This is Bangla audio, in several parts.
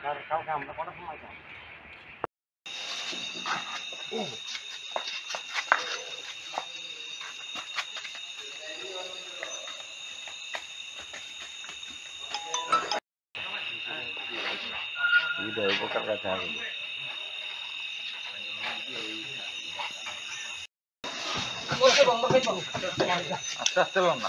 কালকে আমরা কটার সময় যাই? উপকার কাছে আসবে। আস্তে আস্তে বল না।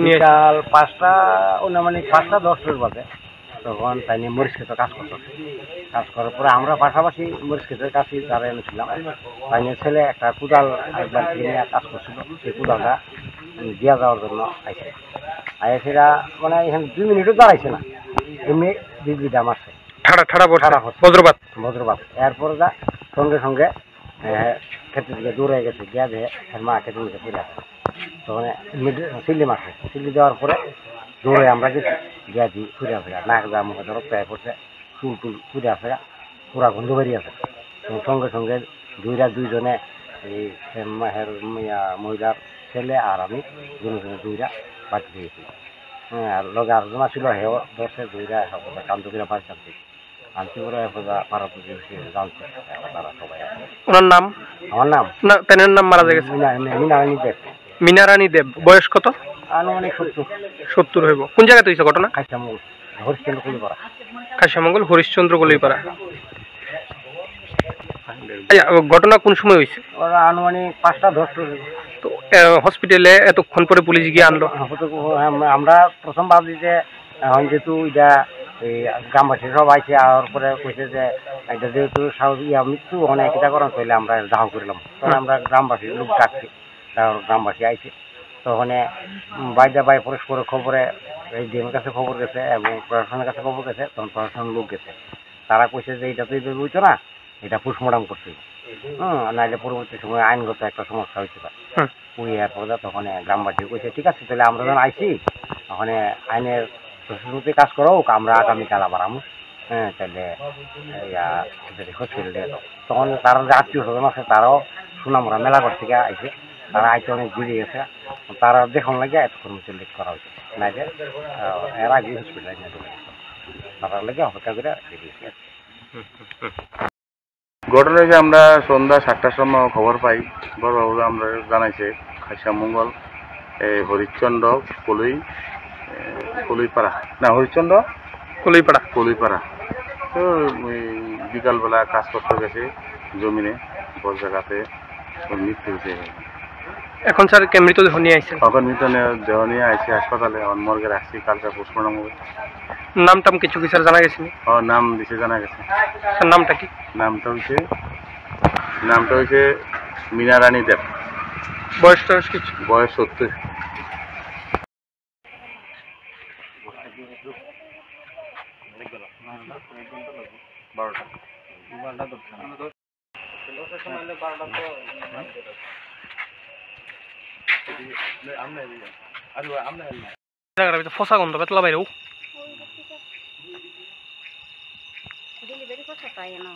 বিকাল 5টা মানে 5টা 10 বাজে তখন তাই নিয়ে মরিচ ক্ষেতে কাজ করতো। কাজ করার পরে আমরা পাশাপাশি মরিচ ক্ষেতের কাছে তারা এনেছিলাম। তাই নিয়ে ছেলে একটা কোদাল একবার নিয়ে কাজ করছিল, সেই কোদালটা দিয়া যাওয়ার জন্য আইসে। আইসেরা মানে এখানে 2 মিনিটও দাঁড়াইছে না, এমনি বিজলিটা মারছে। বজ্রপাত বজ্রপাত এরপরে যা সঙ্গে সঙ্গে ক্ষেতের দিকে দৌড়ে গেছে, গিয়া দিয়ে মা ক্ষেতের দিকে ফিরে আসে। তখন সিল্লি মারছে, সিল্লি দেওয়ার পরে দৌড়ে আমরা গেছি, গিয়া দিই ফিরে আসে। নাক যা মুখে ধরো প্রায় পড়ছে, চুল টুল ফিরে আসে, পুরা গন্ধ বেরিয়ে আছে। সঙ্গে সঙ্গে দুইজনে এই মহিলার ছেলে আর আমি দুজনে দুইরা বাড়ি দিয়েছি। হ্যাঁ, আর লগে আলোচনা ছিল হেও দশে দুইরা কান্ত কিনা বাড়ি থাকছি আনছি করে পাড়া জানছে তারা সবাই। ওনার নাম? আমার নাম না, প্যানের নাম মারা গেছে মিনারানী দেব। মিনারানী দেব। বয়স কত? আনুমানিক 70 হইব। কোন জায়গাতে হয়েছে ঘটনা? খাইসামঙ্গল হরিশ্চন্দ্র কলিপাড়া। খাইসামঙ্গল হরিশ্চন্দ্র কলিপাড়া। ঘটনা কোন সময় হয়েছে? ওরা আনুমানিক 5টা 10 তো হসপিটালে এতক্ষণ পরে পুলিশ গিয়ে আনলো? আমরা প্রথম ভাবছি যে এখন যেহেতু এটা এই গ্রামবাসী সব আইসে, আর পরে কইছে যে এটা যেহেতু মৃত্যু ওখানে এটা করা তাহলে আমরা দাহ করলাম। তখন আমরা গ্রামবাসীর লোক ডাকছি, গ্রামবাসী আইসে। তখন বাইরে পরস্পরের খবরে এই ডিএমের কাছে খবর গেছে এবং প্রশাসনের কাছে খবর গেছে। তখন প্রশাসনের লোক গেছে, তারা কইছে যে এটা তো এইভাবে হইতো না, এটা পোস্টমর্টম করছে। নাইলে পরবর্তী সময় আইনগত একটা সমস্যা হয়েছে। পুড়িয়ে পরে তখন গ্রামবাসী কইছে ঠিক আছে, তাহলে আমরা যখন আইসি ওখানে আইনের প্রশাসনতে কাজ করো, আমরা আগামীকাল আবার আমু। হ্যাঁ, তাহলে হসপিটালে এলো। তখন তারা যে আত্মীয় স্বজন আছে তারাও সুনামরা মেলাঘর থেকে আইসে, তারা আইতে অনেক বেরিয়ে গেছে। তারা দেখুন লাগে এতক্ষণ লেট করা হয়েছে, নাইলে এর আগে হসপিটালে নিয়ে চলে গেছে। তারা লেগে অপেক্ষা করে বেরিয়েছে। ঘটনা যে আমরা সন্ধ্যা 7টার সময় খবর পাই, বড়বাবু আমরা জানাইছে খাইসামঙ্গল হরিশ্চন্দ্র কলইপাড়া না হরিশ্চন্দ্র কলইপাড়া। তো বিকালবেলা কাজ করতে গেছে জমিনে, বড় জায়গাতে মৃত্যু হয়েছে। এখন স্যার মৃতদেহ নিয়ে আইছে? এখন মৃতদেহ নিয়ে আইসি হাসপাতালে, মর্গে রাখছি, কালকে পোস্টমর্টম হবে। নাম টাম কিছু কি স্যার জানা গেছে? নাম দিছে, জানা গেছে। নামটা কি? নামটা হয়েছে মিনারানী দেব। বয়সটা কিছু? বয়স 70। ফসা গন্ধ বেতলা বাইরেও ডেলিভারি করতে পাই না।